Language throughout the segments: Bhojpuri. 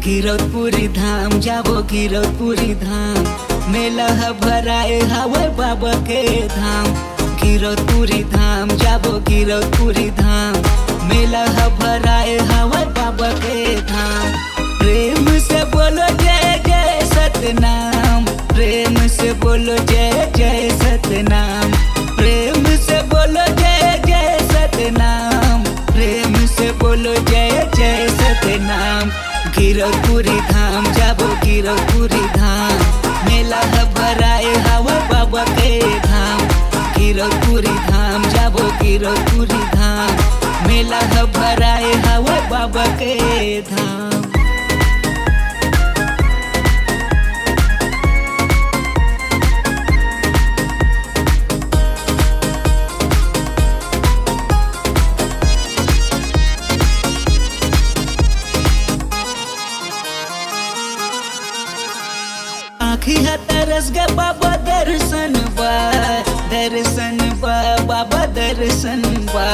गिरौदपुरी धाम जाबो गिरौदपुरी धाम, मेला ह भराए हवे बाबा के धाम। गिरौदपुरी धाम जाबो गिरौदपुरी धाम, मेला ह भराए हवे बाबा के धाम। प्रेम से बोलो जय जय सतनाम, प्रेम से बोलो जय जय सतनाम, प्रेम से बोलो जय जय सतनाम, प्रेम से बोलो जय जय सतनाम। गिरौदपुरी धाम जाबो गिरौदपुरी धाम, मेला ह भराए हवा बाबा के धाम। गिरौदपुरी धाम जाबो गिरौदपुरी धाम, मेला ह भराए हवा बाबा के धाम। आँखी है तरस गे बाबा दर्शन बा, दर्शन बा बाबा दर्शन बा।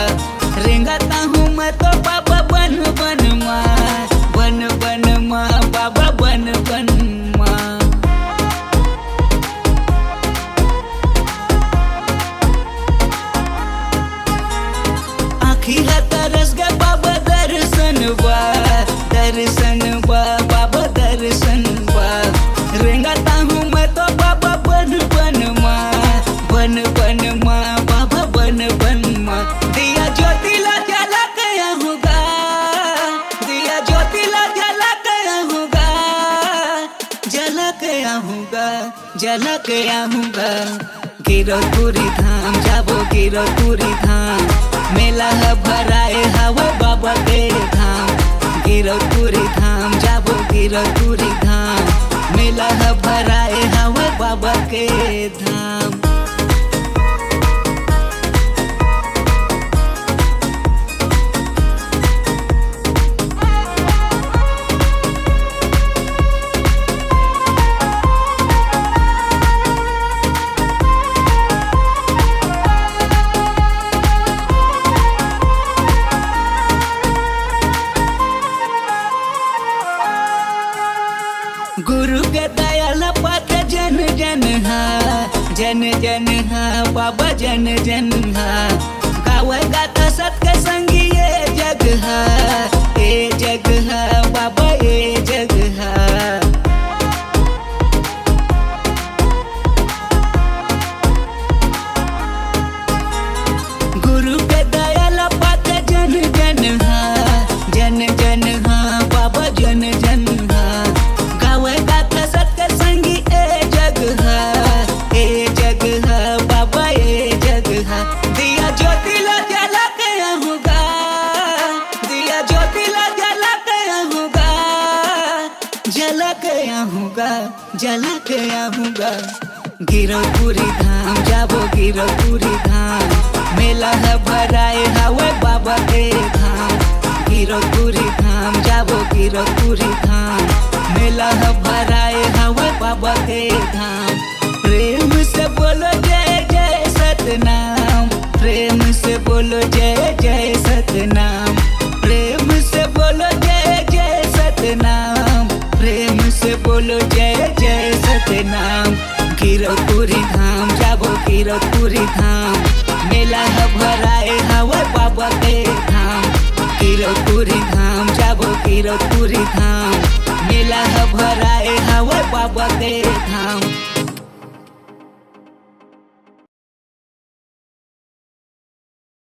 रेंगाता हूँ मैं तो बाबा बन बन माँ, बन बन माँ बाबा बन बन माँ। आँखी है तरस गे बाबा दर्शन बा, दर्शन बा बाबा दर्शन बा। रेंगाता हूँ मैं तो बाबा बन बन माँ, बन बन माँ बाबा बन बन माँ। दिया ज्योतिला जला गया होगा, दिया ज्योतिला जला गया होगा, जला गया होगा, जला गया होगा। गिरौदपुरी धाम जाबो गिरौदपुरी धाम, मेला ह भराए हवा बाबा के धाम। गिरौदपुरी धाम जाबो गिरौदपुरी धाम, मेला ह भराए हवा बाबा के धाम। गुरु के दयाल पात जन जन हा, जन जन हा बाबा जन जन हा। गावे गाता सत के संगी ये जग हा, ए जग हा बाबा ए जग हा। गुरु के दयाल पात जन जन हा, जन जन हा बाबा जन जन हा। गावे गाता सत्य संगी ए जग हा, ए जग हा बाबा ए जग हा। दिया ज्योतिला जला गया होगा, दिया ज्योतिला जला गया होगा, जला गया होगा, जला गया होगा। गिरौदपुरी धाम जाबो गिरौदपुरी धाम, मेला है भराए हवा बाबा के धाम। गिरौदपुरी धाम जाबो गिरौदपुरी धाम, मेला ह भराए हवा बाबा के धाम। प्रेम से बोलो जय जय सतनाम, प्रेम से बोलो जय जय सतनाम, प्रेम से बोलो जय जय सतनाम, प्रेम से बोलो जय जय सतनाम। गिरौदपुरी धाम जाबो गिरौदपुरी धाम, मेला ह भराए हवा बाबा के धाम। गिरौदपुरी धाम जाबो गिरौदपुरी धाम, मेला ह भराए हवा बाबा के धाम।